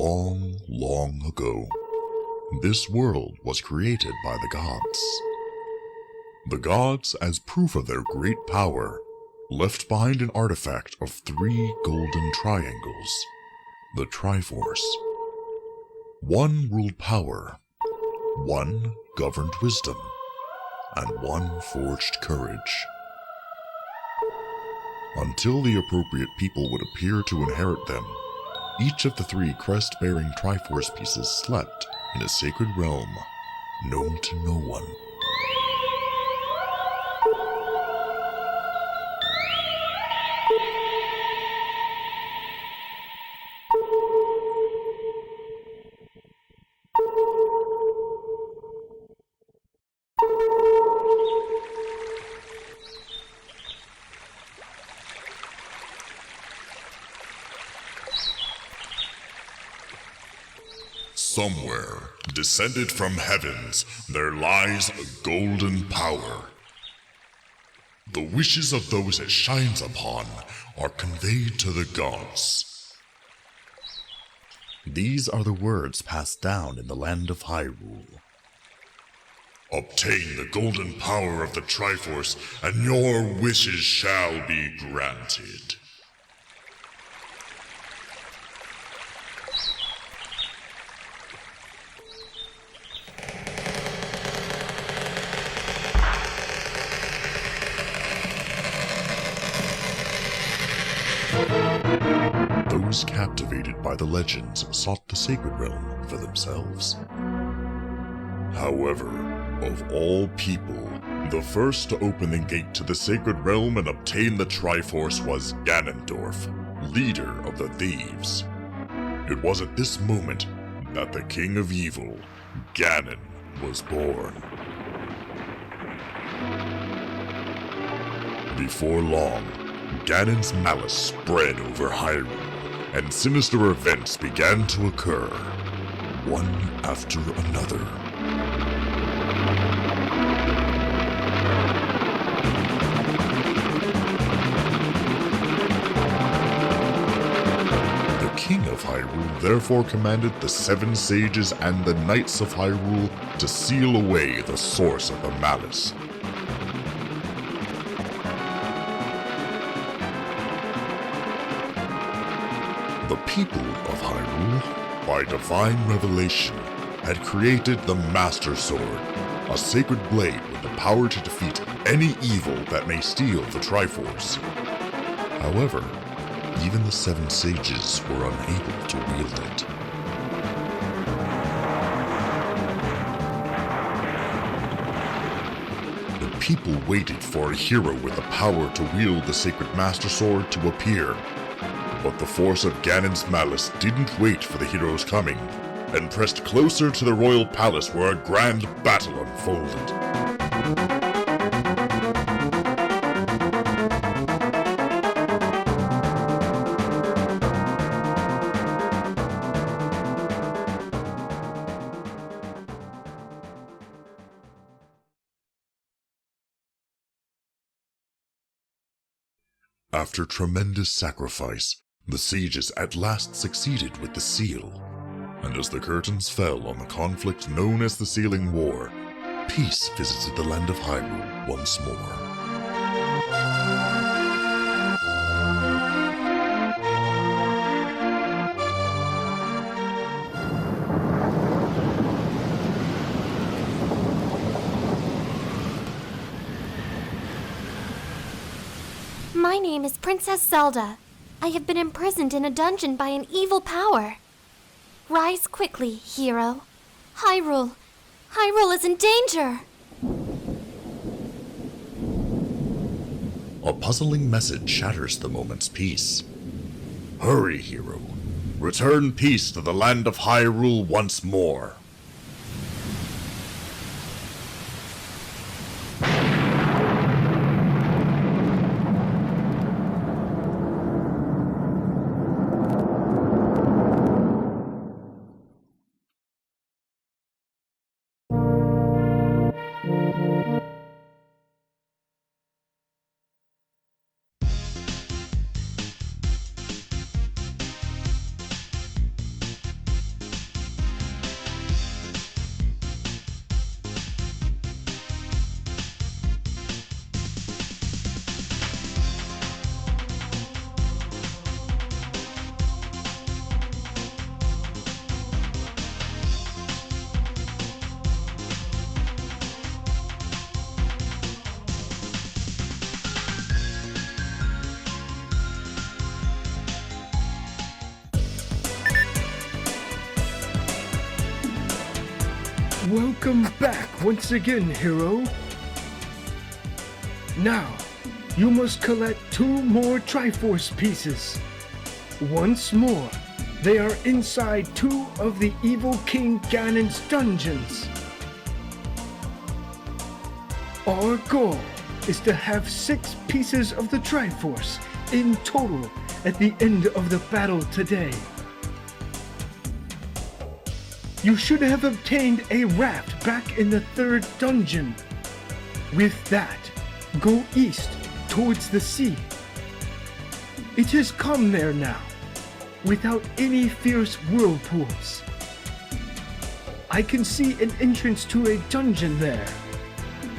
Long, long ago, this world was created by the gods. The gods, as proof of their great power, left behind an artifact of 3 golden triangles, the Triforce. One ruled power, one governed wisdom, and one forged courage. Until the appropriate people would appear to inherit them, each of the 3 crest-bearing Triforce pieces slept in a sacred realm known to no one. Somewhere, descended from heavens, there lies a golden power. The wishes of those it shines upon are conveyed to the gods. These are the words passed down in the land of Hyrule. Obtain the golden power of the Triforce, and your wishes shall be granted. Those captivated by the legends sought the sacred realm for themselves. However, of all people, the first to open the gate to the sacred realm and obtain the Triforce was Ganondorf, leader of the thieves. It was at this moment that the King of Evil, Ganon, was born. Before long, Ganon's malice spread over Hyrule, and sinister events began to occur, one after another. The King of Hyrule therefore commanded the 7 sages and the Knights of Hyrule to seal away the source of the malice. The people of Hyrule, by divine revelation, had created the Master Sword, a sacred blade with the power to defeat any evil that may steal the Triforce. However, even the 7 sages were unable to wield it. The people waited for a hero with the power to wield the sacred Master Sword to appear. But the force of Ganon's malice didn't wait for the hero's coming, and pressed closer to the royal palace where a grand battle unfolded. After tremendous sacrifice, the sages at last succeeded with the seal, and as the curtains fell on the conflict known as the Sealing War, peace visited the land of Hyrule once more. My name is Princess Zelda. I have been imprisoned in a dungeon by an evil power. Rise quickly, hero. Hyrule is in danger! A puzzling message shatters the moment's peace. Hurry, hero. Return peace to the land of Hyrule once more. Welcome back once again, hero. Now, you must collect 2 more Triforce pieces. Once more, they are inside 2 of the evil King Ganon's dungeons. Our goal is to have 6 pieces of the Triforce in total at the end of the battle today. You should have obtained a raft back in the 3rd dungeon. With that, go east towards the sea. It has come there now, without any fierce whirlpools. I can see an entrance to a dungeon there.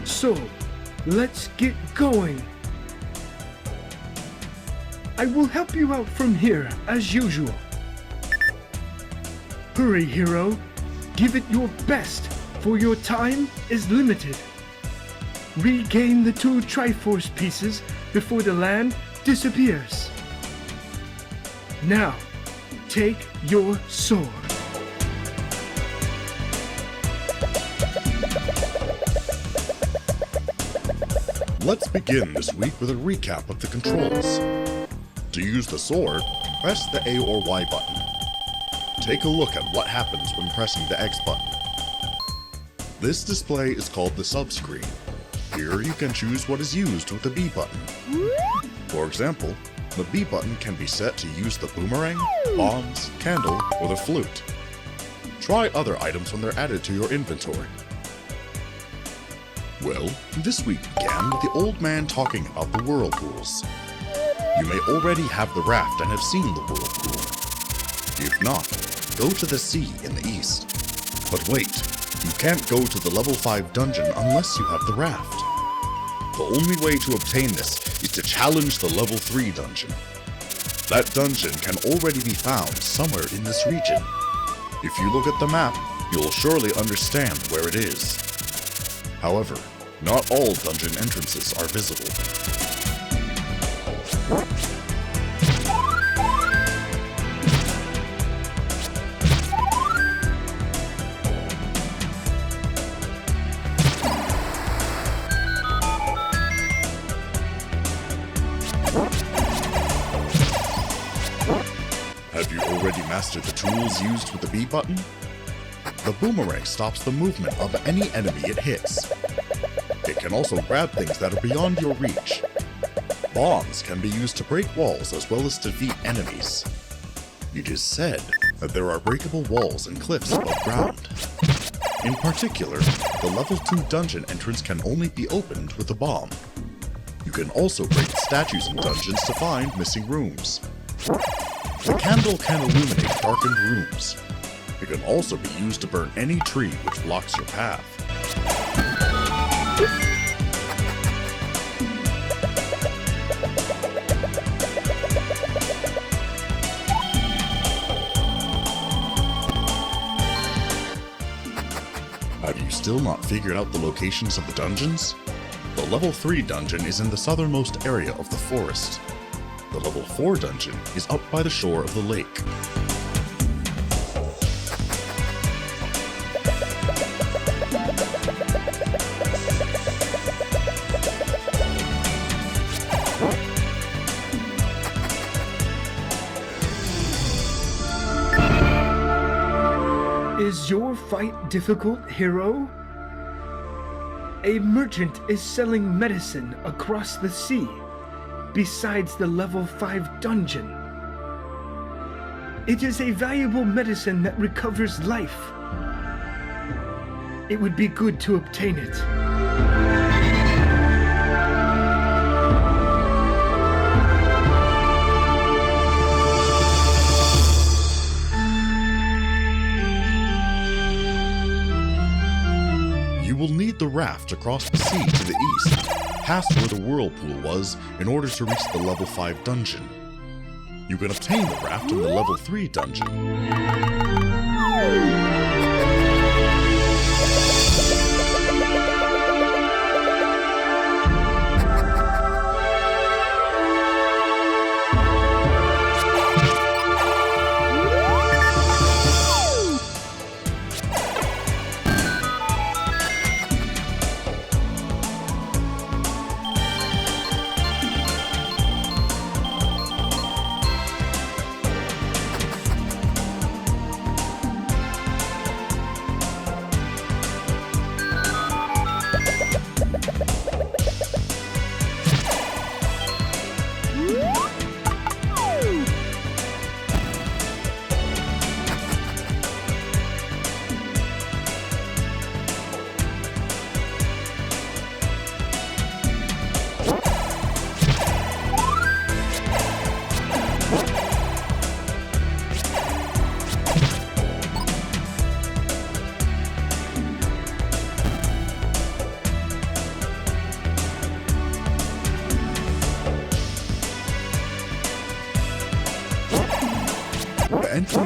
So, let's get going. I will help you out from here, as usual. Hurry, hero. Give it your best, for your time is limited. Regain the 2 Triforce pieces before the land disappears. Now, take your sword. Let's begin this week with a recap of the controls. To use the sword, press the A or Y button. Take a look at what happens when pressing the X button. This display is called the subscreen. Here you can choose what is used with the B button. For example, the B button can be set to use the boomerang, bombs, candle, or the flute. Try other items when they're added to your inventory. Well, this week began with the old man talking about the whirlpools. You may already have the raft and have seen the whirlpool. If not, go to the sea in the east. But wait, you can't go to the level 5 dungeon unless you have the raft. The only way to obtain this is to challenge the level 3 dungeon. That dungeon can already be found somewhere in this region. If you look at the map, you'll surely understand where it is. However, not all dungeon entrances are visible. Have you already mastered the tools used with the B button? The boomerang stops the movement of any enemy it hits. It can also grab things that are beyond your reach. Bombs can be used to break walls as well as defeat enemies. It is said that there are breakable walls and cliffs above ground. In particular, the level 2 dungeon entrance can only be opened with a bomb. You can also break statues in dungeons to find missing rooms. The candle can illuminate darkened rooms. It can also be used to burn any tree which blocks your path. Have you still not figured out the locations of the dungeons? The level 3 dungeon is in the southernmost area of the forest. The level 4 dungeon is up by the shore of the lake. Is your fight difficult, hero? A merchant is selling medicine across the sea, besides the level 5 dungeon. It is a valuable medicine that recovers life. It would be good to obtain it. You will need the raft across the sea to the east, past where the whirlpool was, in order to reach the level 5 dungeon. You can obtain the raft in the level 3 dungeon.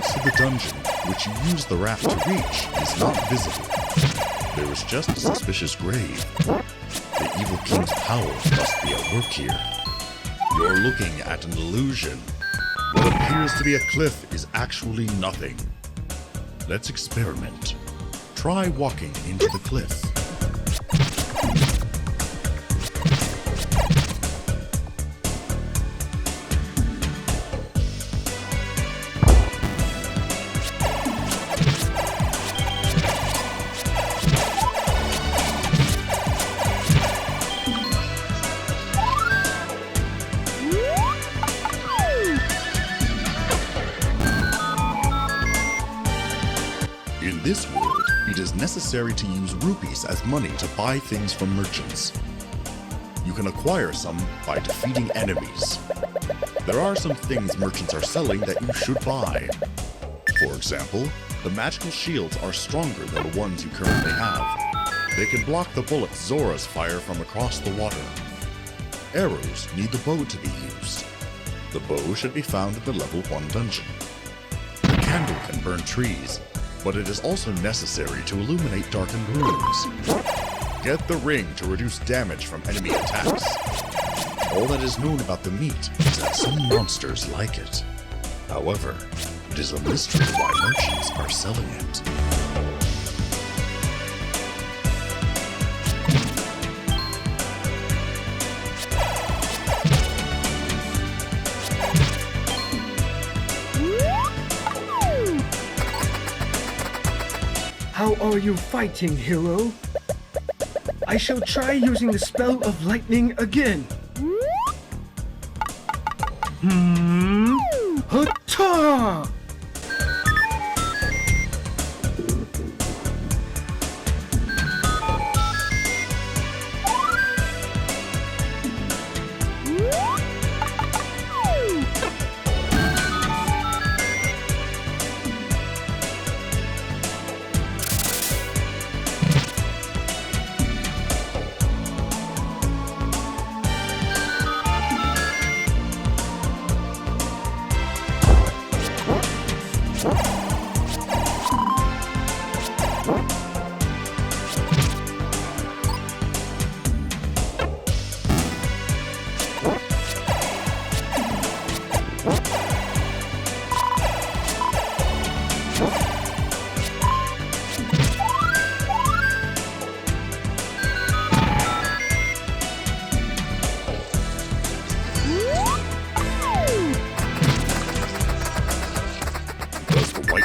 entrance to the dungeon, which you use the raft to reach, is not visible. There is just a suspicious grave. The evil king's power must be at work here. You're looking at an illusion. What appears to be a cliff is actually nothing. Let's experiment. Try walking into the cliff. In this world, it is necessary to use rupees as money to buy things from merchants. You can acquire some by defeating enemies. There are some things merchants are selling that you should buy. For example, the magical shields are stronger than the ones you currently have. They can block the bullets Zora's fire from across the water. Arrows need the bow to be used. The bow should be found in the level 1 dungeon. The candle can burn trees, but it is also necessary to illuminate darkened rooms. Get the ring to reduce damage from enemy attacks. All that is known about the meat is that some monsters like it. However, it is a mystery why merchants are selling it. How are you fighting, hero? I shall try using the spell of lightning again. Hata!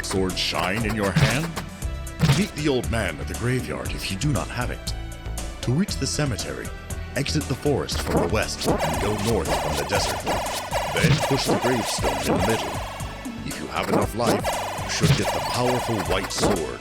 Sword shine in your hand? Meet the old man at the graveyard if you do not have it. To reach the cemetery, exit the forest from the west and go north from the desert. Then push the gravestone in the middle. If you have enough life, you should get the powerful white sword.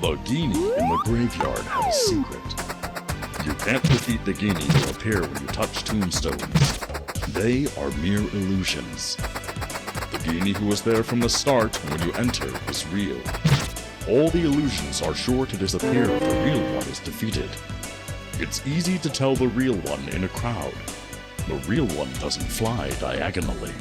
The Genie in the graveyard have a secret. You can't defeat the Genie who appear when you touch tombstones. They are mere illusions. The Genie who was there from the start when you enter is real. All the illusions are sure to disappear if the real one is defeated. It's easy to tell the real one in a crowd. The real one doesn't fly diagonally.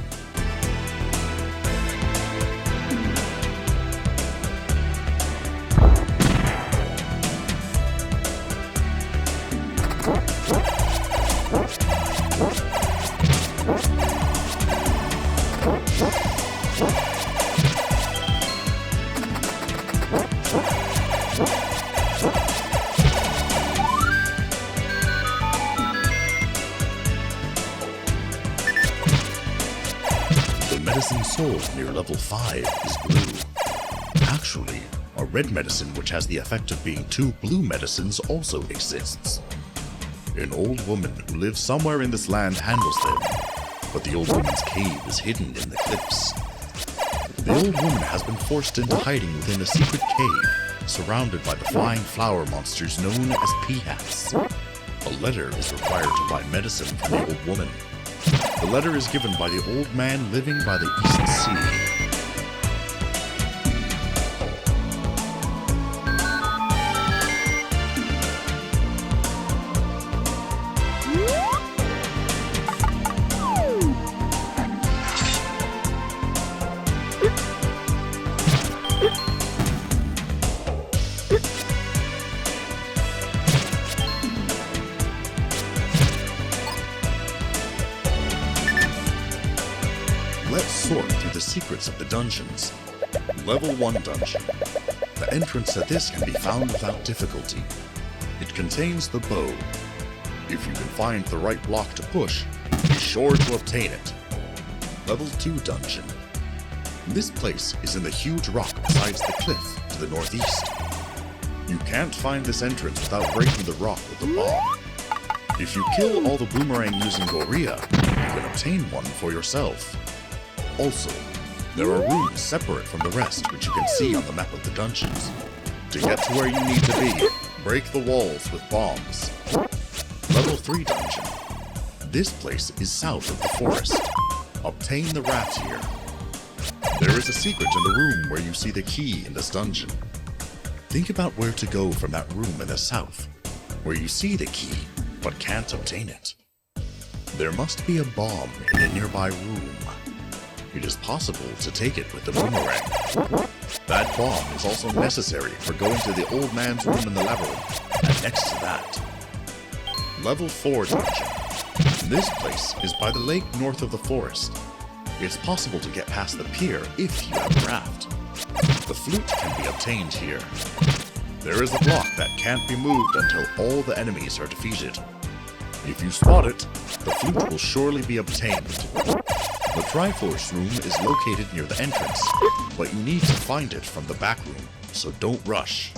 medicine sold near level 5 is blue. Actually, a red medicine which has the effect of being 2 blue medicines also exists. An old woman who lives somewhere in this land handles them, but the old woman's cave is hidden in the cliffs. The old woman has been forced into hiding within a secret cave, surrounded by the flying flower monsters known as peahats. A letter is required to buy medicine from the old woman. The letter is given by the old man living by the East Sea. Let's sort through the secrets of the dungeons. Level 1 dungeon. The entrance to this can be found without difficulty. It contains the bow. If you can find the right block to push, be sure to obtain it. Level 2 dungeon. This place is in the huge rock besides the cliff to the northeast. You can't find this entrance without breaking the rock with a bomb. If you kill all the boomerang using Gorilla, you can obtain one for yourself. Also, there are rooms separate from the rest which you can see on the map of the dungeons. To get to where you need to be, break the walls with bombs. Level 3 dungeon. This place is south of the forest. Obtain the raft here. There is a secret in the room where you see the key in this dungeon. Think about where to go from that room in the south, where you see the key but can't obtain it. There must be a bomb in a nearby room. It is possible to take it with the boomerang. That bomb is also necessary for going to the old man's room in the labyrinth, and next to that. Level 4 dungeon. This place is by the lake north of the forest. It's possible to get past the pier if you have a raft. The flute can be obtained here. There is a block that can't be moved until all the enemies are defeated. If you spot it, the flute will surely be obtained. The Triforce room is located near the entrance, but you need to find it from the back room, so don't rush.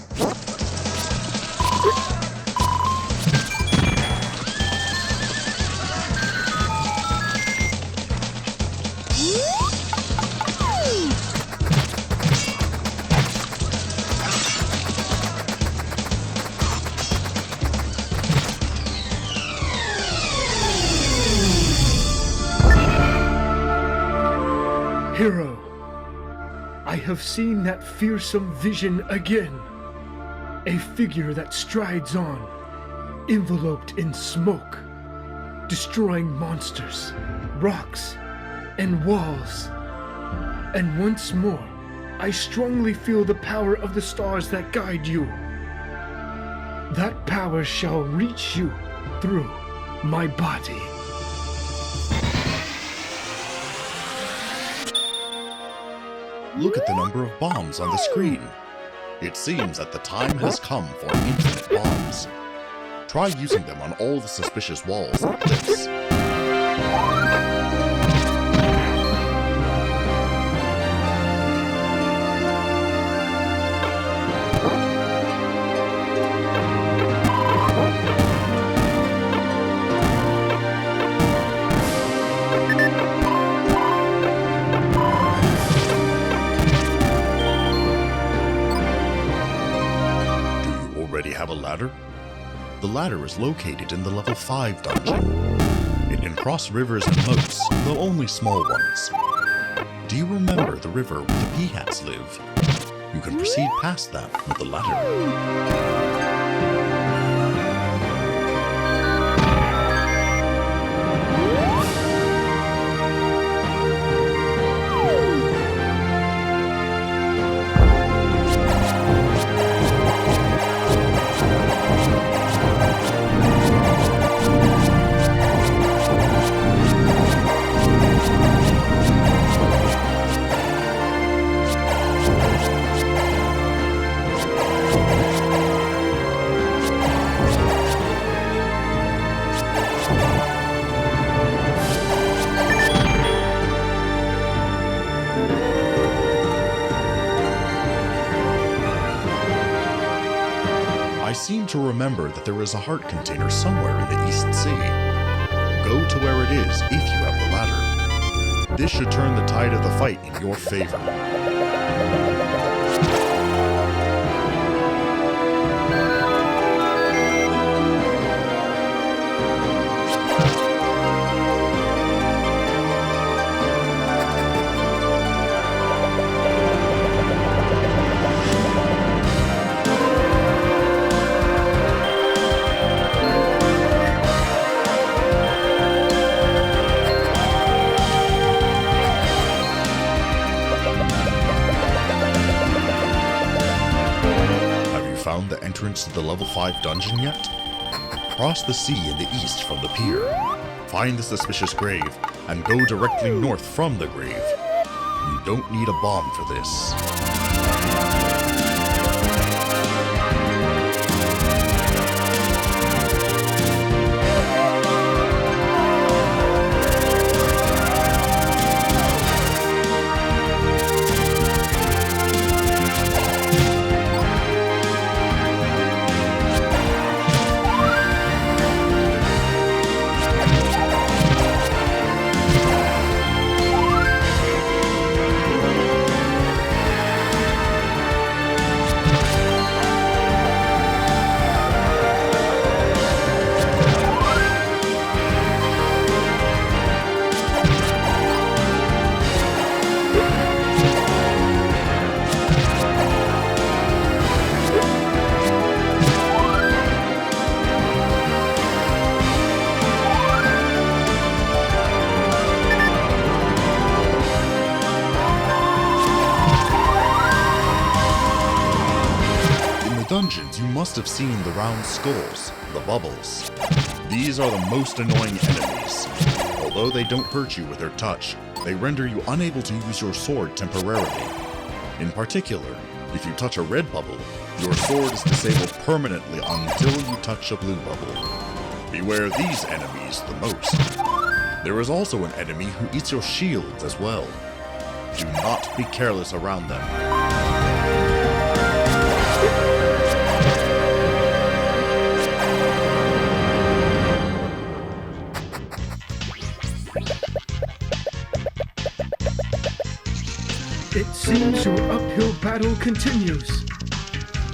Hero, I have seen that fearsome vision again. A figure that strides on, enveloped in smoke, destroying monsters, rocks, and walls. And once more, I strongly feel the power of the stars that guide you. That power shall reach you through my body. Look at the number of bombs on the screen. It seems that the time has come for infinite bombs. Try using them on all the suspicious walls and cliffs. Have a ladder? The ladder is located in the level 5 dungeon. It can cross rivers and moats, though only small ones. Do you remember the river where the peahats live? You can proceed past that with the ladder. remember that there is a heart container somewhere in the East Sea. Go to where it is if you have the ladder. This should turn the tide of the fight in your favor. Found the entrance to the level 5 dungeon yet? Cross the sea in the east from the pier, find the suspicious grave, and go directly north from the grave. You don't need a bomb for this. Dungeons, you must have seen the round skulls, the bubbles. These are the most annoying enemies. Although they don't hurt you with their touch, they render you unable to use your sword temporarily. In particular, if you touch a red bubble, your sword is disabled permanently until you touch a blue bubble. Beware these enemies the most. There is also an enemy who eats your shields as well. Do not be careless around them. It seems your uphill battle continues.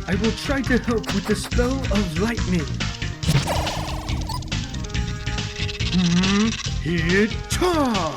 I will try to help with the spell of lightning. Hit-ta!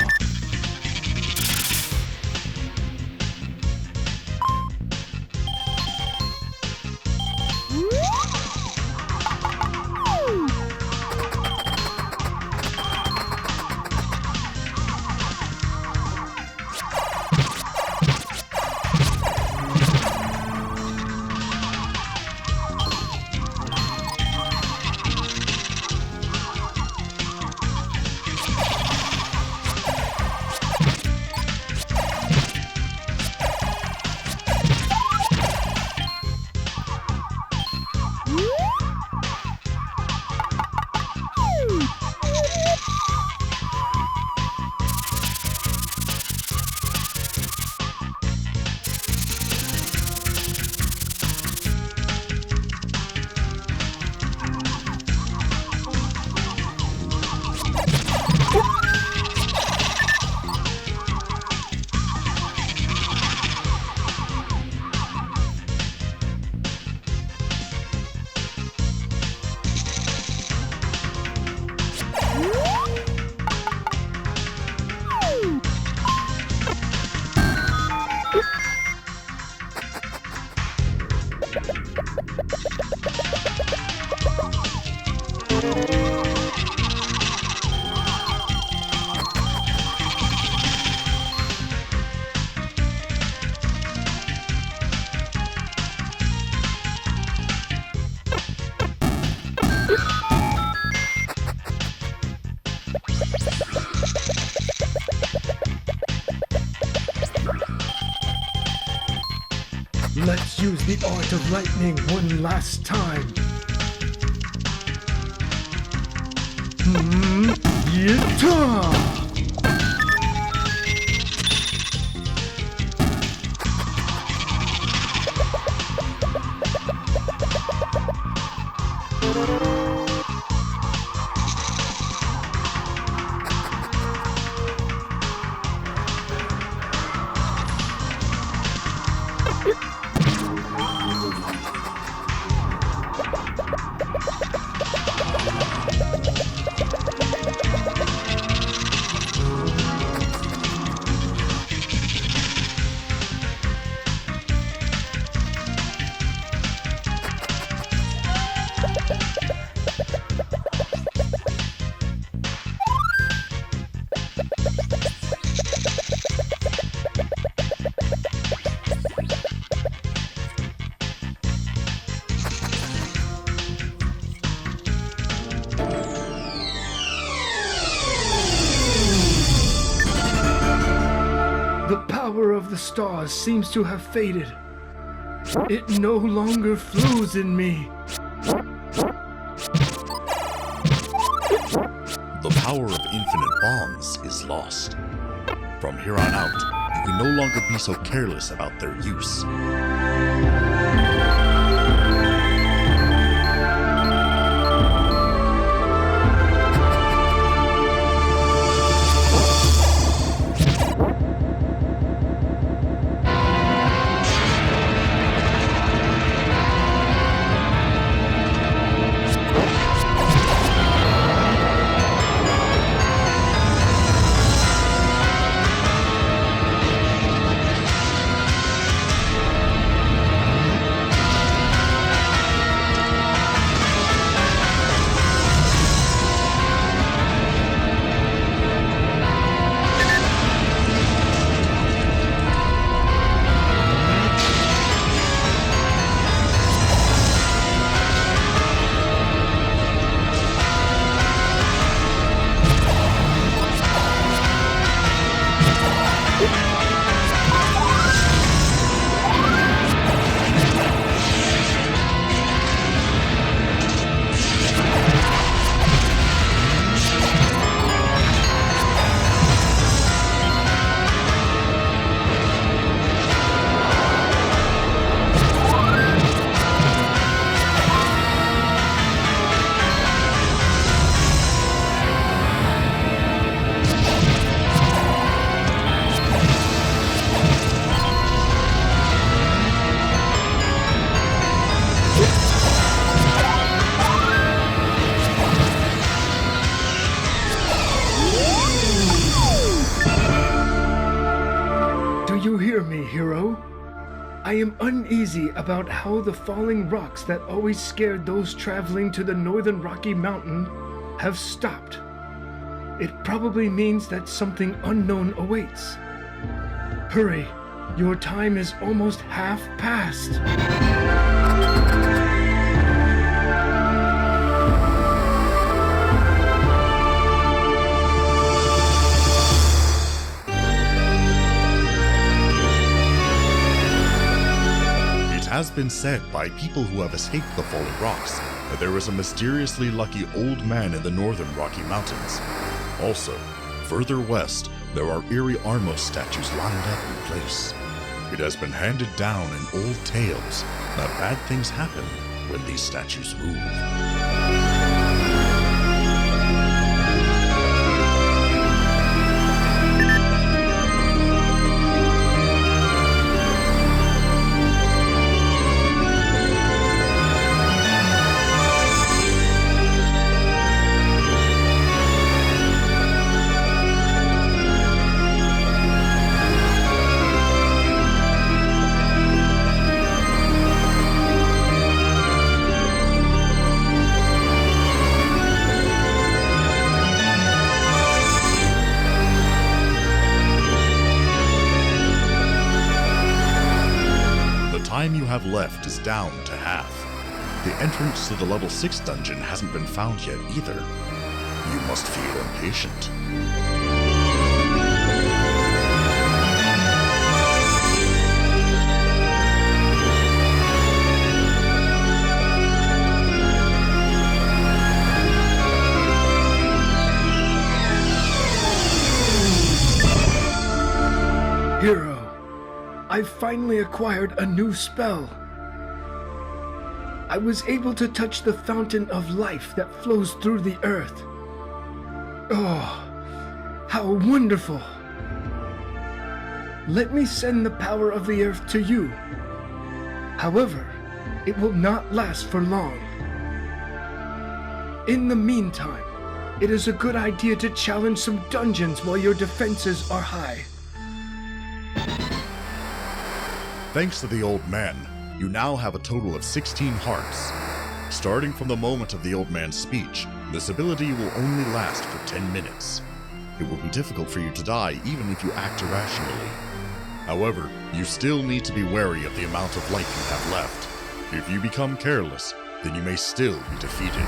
Let's use the art of lightning one last time. Yita! The power of the stars seems to have faded. It no longer flows in me. The power of infinite bombs is lost. From here on out, you can no longer be so careless about their use. You hear me, hero? I am uneasy about how the falling rocks that always scared those traveling to the northern Rocky Mountain have stopped. It probably means that something unknown awaits. Hurry, your time is almost half past. It has been said by people who have escaped the falling rocks that there was a mysteriously lucky old man in the northern Rocky Mountains. Also, further west, there are eerie Armos statues lined up in place. It has been handed down in old tales that bad things happen when these statues move. The time you have left is down to half. The entrance to the level 6 dungeon hasn't been found yet either. You must feel impatient. Hero, I've finally acquired a new spell. I was able to touch the fountain of life that flows through the earth. Oh, how wonderful! Let me send the power of the earth to you. However, it will not last for long. In the meantime, it is a good idea to challenge some dungeons while your defenses are high. Thanks to the old man, you now have a total of 16 hearts. Starting from the moment of the old man's speech, this ability will only last for 10 minutes. it will be difficult for you to die even if you act irrationally. However, you still need to be wary of the amount of life you have left. If you become careless, then you may still be defeated.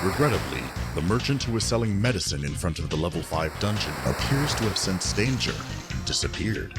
Regrettably, the merchant who was selling medicine in front of the level 5 dungeon appears to have sensed danger and disappeared.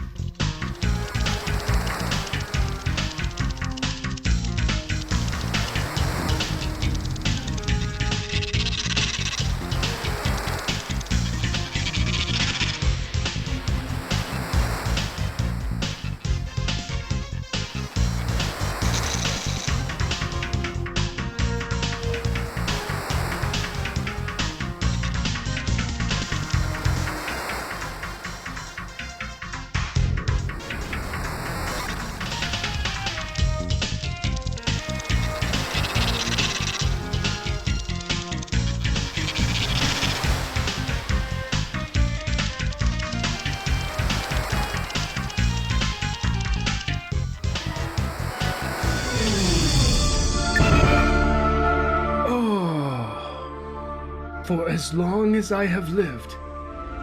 For as long as I have lived,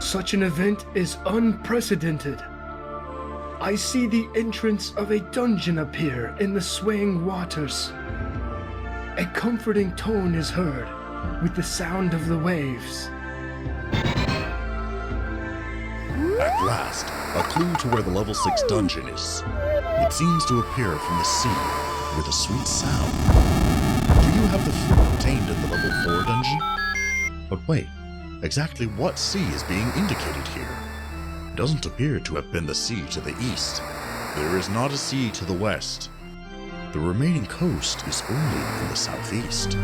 such an event is unprecedented. I see the entrance of a dungeon appear in the swaying waters. A comforting tone is heard with the sound of the waves. At last, a clue to where the level 6 dungeon is. It seems to appear from the sea with a sweet sound. Do you have the flute obtained at the level 4 dungeon? But wait, exactly what sea is being indicated here? It doesn't appear to have been the sea to the east. There is not a sea to the west. The remaining coast is only in the southeast.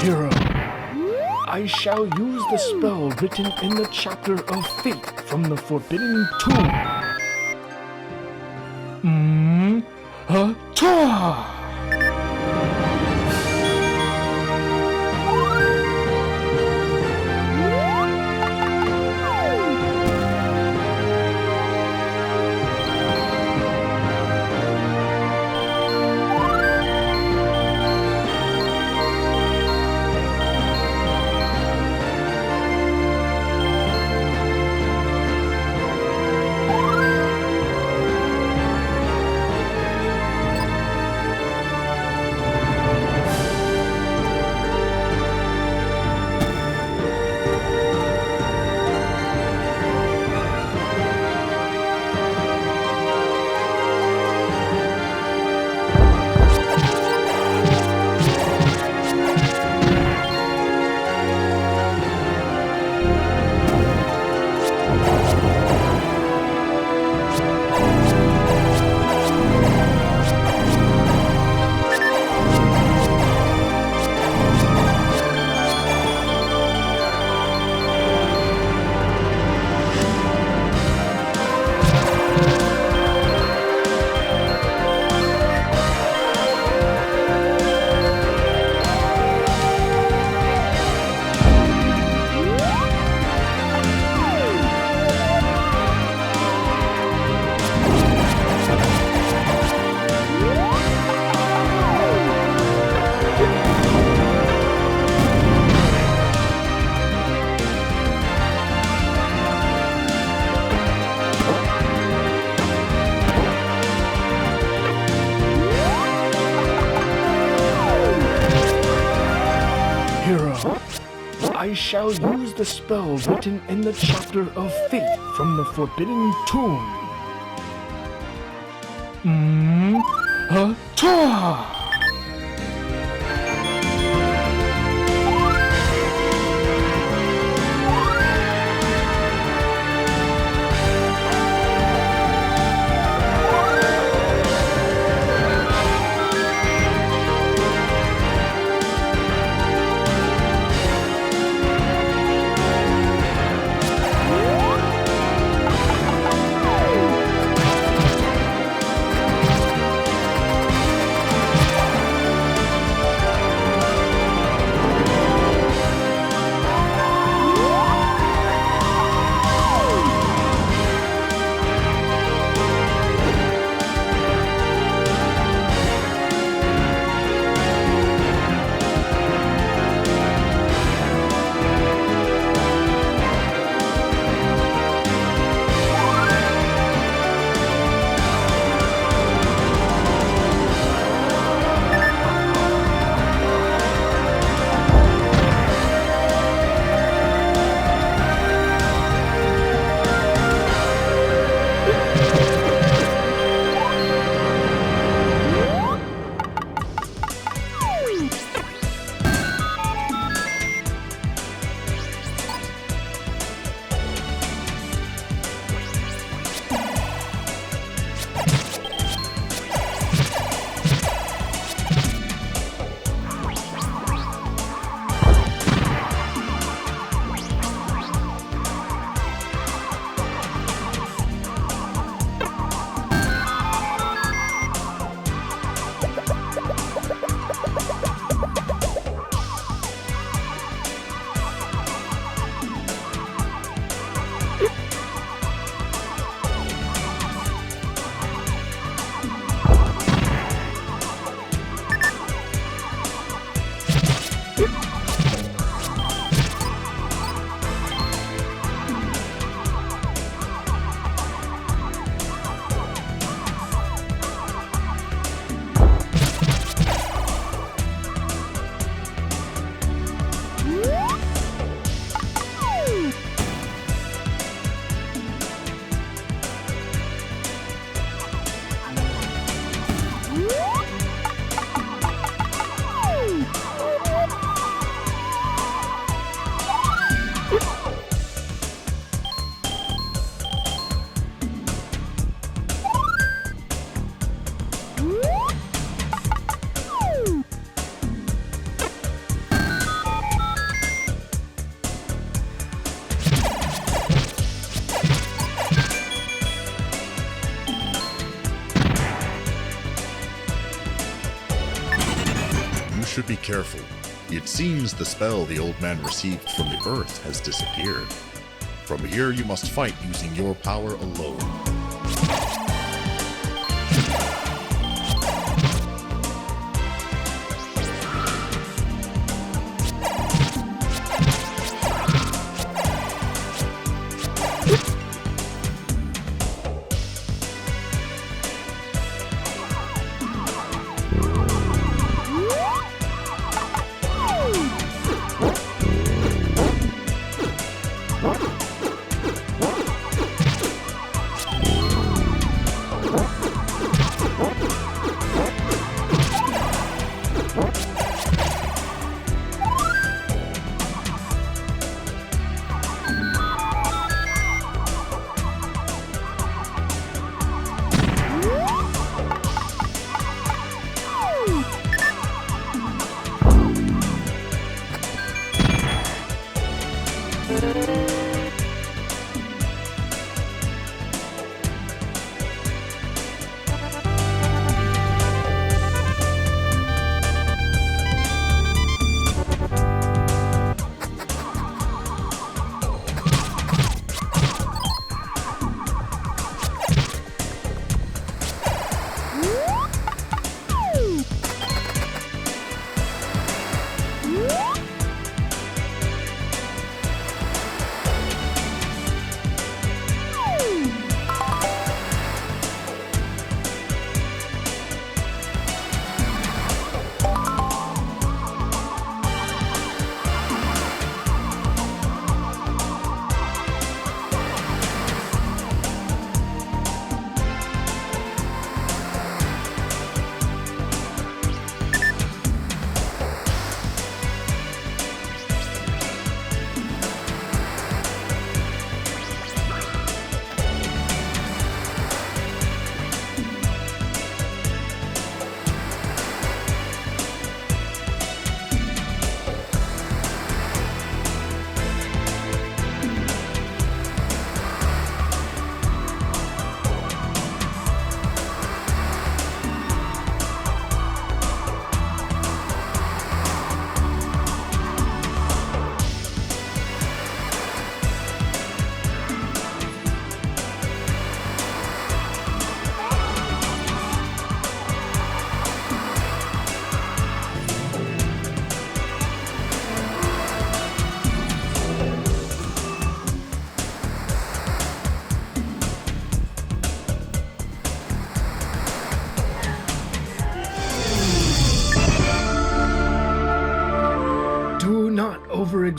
Hero, I shall use the spell written in the chapter of fate from the Forbidden Tomb. Ta! I shall use the spell written in the chapter of fate from the Forbidden Tomb. Ta! Should be careful. It seems the spell the old man received from the earth has disappeared. From here you must fight using your power alone.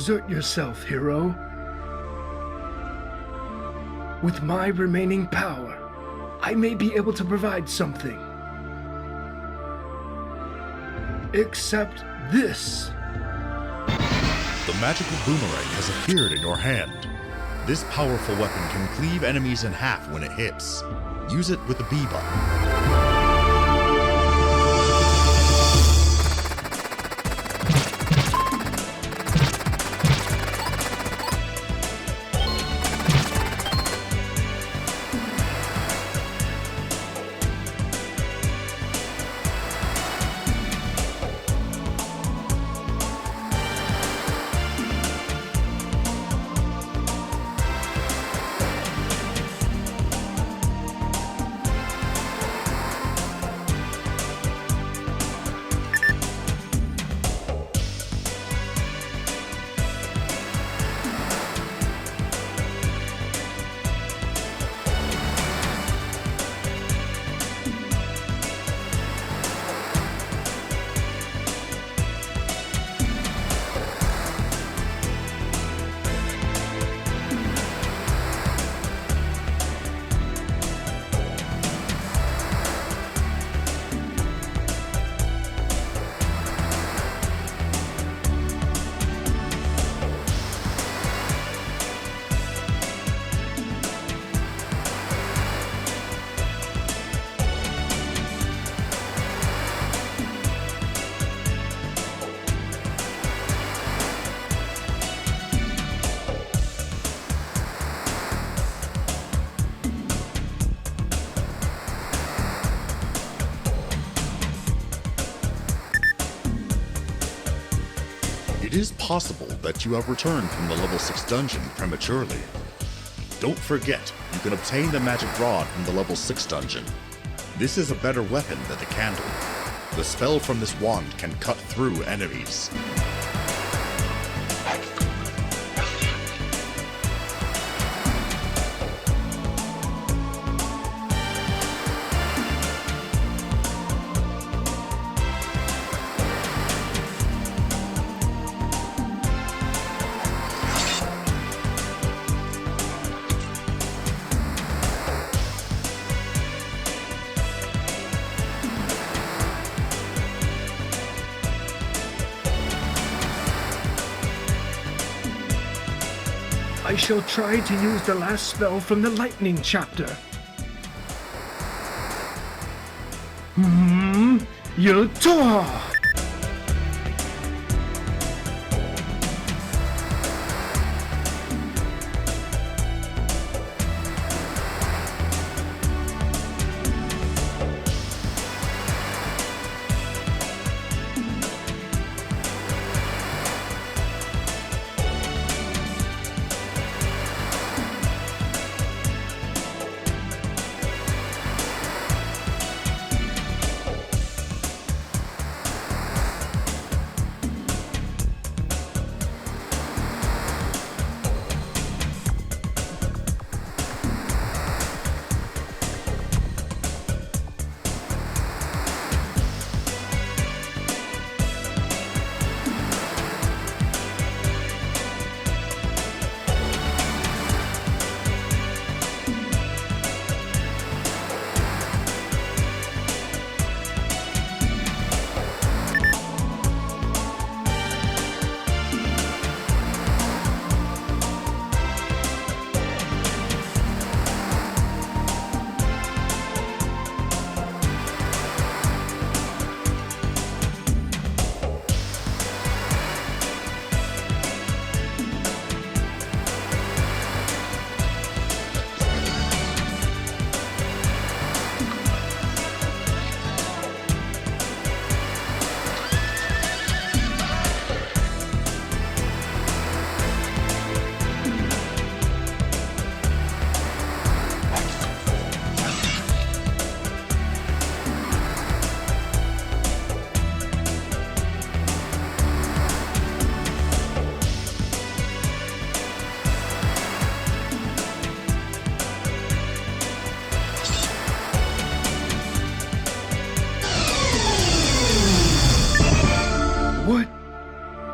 exert yourself, hero. With my remaining power, I may be able to provide something. Except this. The magical boomerang has appeared in your hand. This powerful weapon can cleave enemies in half when it hits. Use it with the B button. It is possible that you have returned from the level 6 dungeon prematurely. Don't forget, you can obtain the magic rod from the level 6 dungeon. This is a better weapon than the candle. The spell from this wand can cut through enemies. I shall try to use the last spell from the lightning chapter. Yotoa!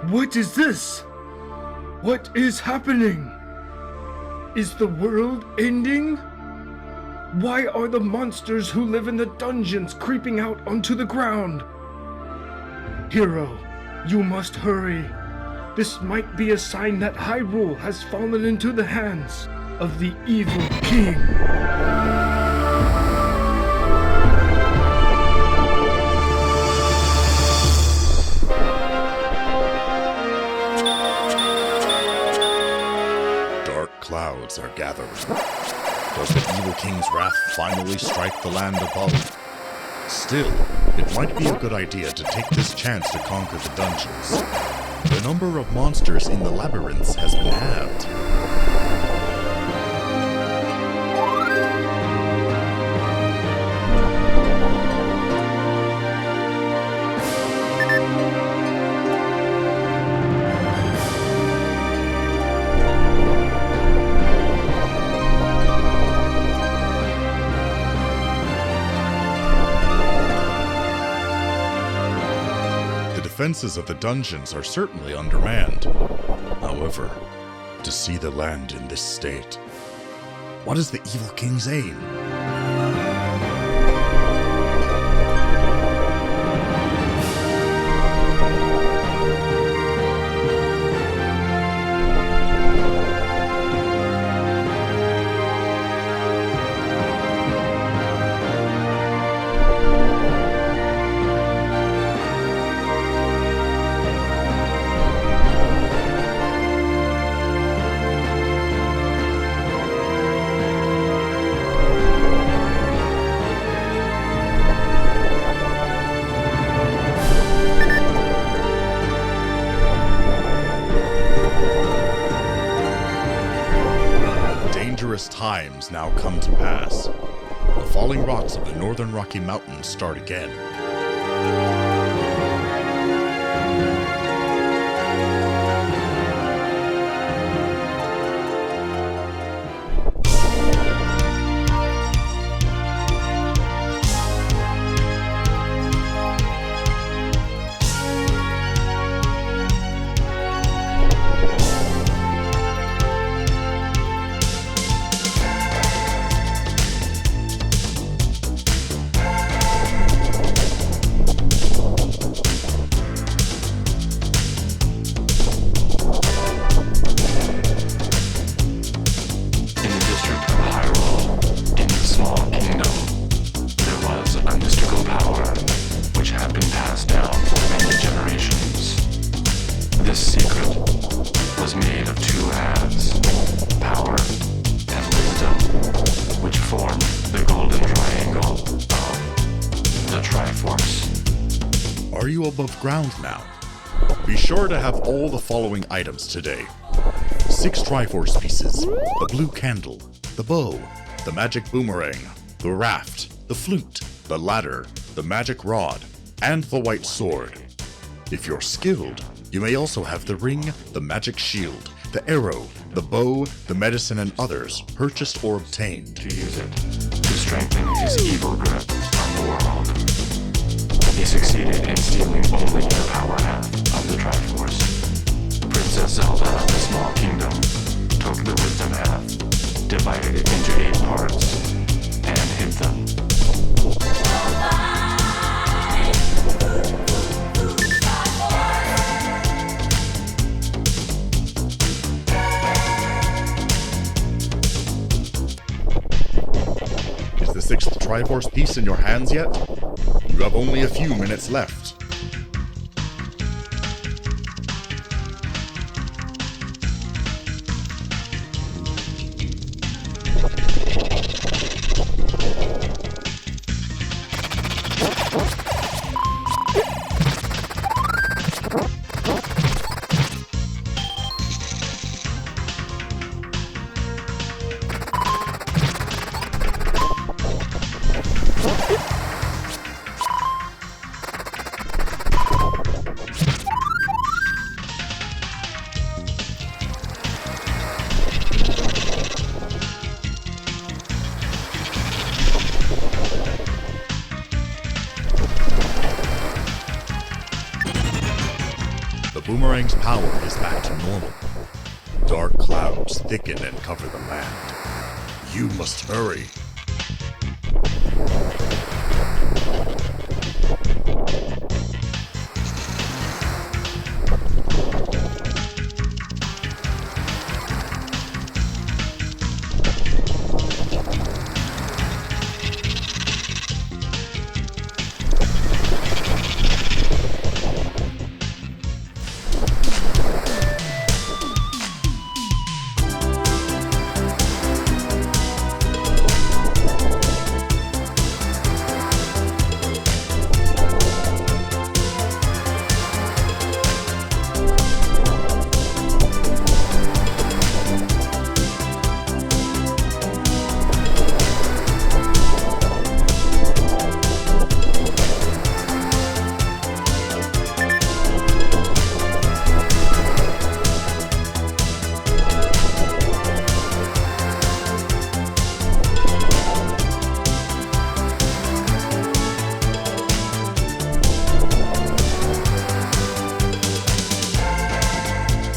What is this? What is happening? Is the world ending? Why are the monsters who live in the dungeons creeping out onto the ground? Hero, you must hurry. This might be a sign that Hyrule has fallen into the hands of the evil king. Dark clouds are gathering. Does the evil king's wrath finally strike the land above? Still, it might be a good idea to take this chance to conquer the dungeons. The number of monsters in the labyrinths has been halved. The defenses of the dungeons are certainly undermanned. However, to see the land in this state, what is the evil king's aim? Dangerous times now come to pass. The falling rocks of the northern Rocky Mountains start again. Are you above ground now? Be sure to have all the following items today. 6 Triforce pieces, the blue candle, the bow, the magic boomerang, the raft, the flute, the ladder, the magic rod, and the white sword. If you're skilled, you may also have the ring, the magic shield, the arrow, the bow, the medicine, and others purchased or obtained. To use it to strengthen his evil grip on the world. He succeeded in stealing only the power half of the Triforce. Princess Zelda of the Small Kingdom took the wisdom half, divided it into 8 parts, and hid them. Is the 6th Triforce piece in your hands yet? You have only a few minutes left. The boomerang's power is back to normal. dark clouds thicken and cover the land. You must hurry.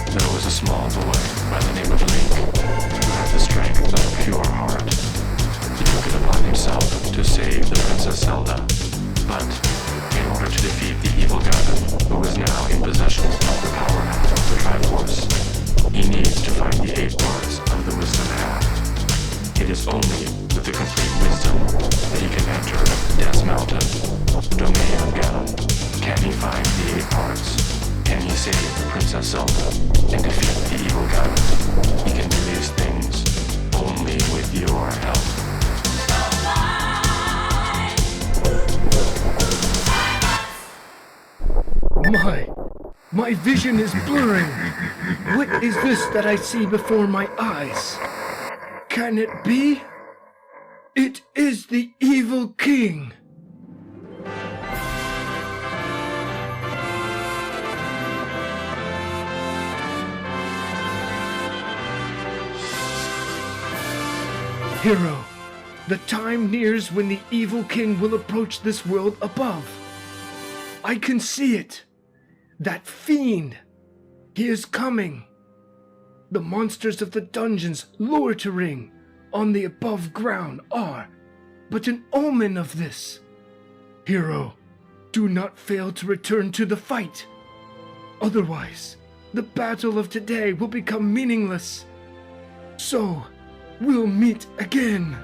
There was a small boy by the name of Link who had the strength of a pure heart. He took it upon himself to save the Princess Zelda, but in order to defeat the evil Ganon, who was now in possession of the power of the Triforce, he needs to find the 8 parts of the Wisdom Path. It is only with the complete wisdom that he can enter Death's Mountain, the domain of Ganon. Can he find the 8 parts? Can he save Princess Zelda and defeat the evil Ganon? He can do these things only with your help. My vision is blurring. What is this that I see before my eyes? Can it be? It is the evil king. Hero, the time nears when the evil king will approach this world above. I can see it. That fiend. He is coming. The monsters of the dungeons loitering on the above ground are but an omen of this. Hero, do not fail to return to the fight. Otherwise, the battle of today will become meaningless. So, we'll meet again.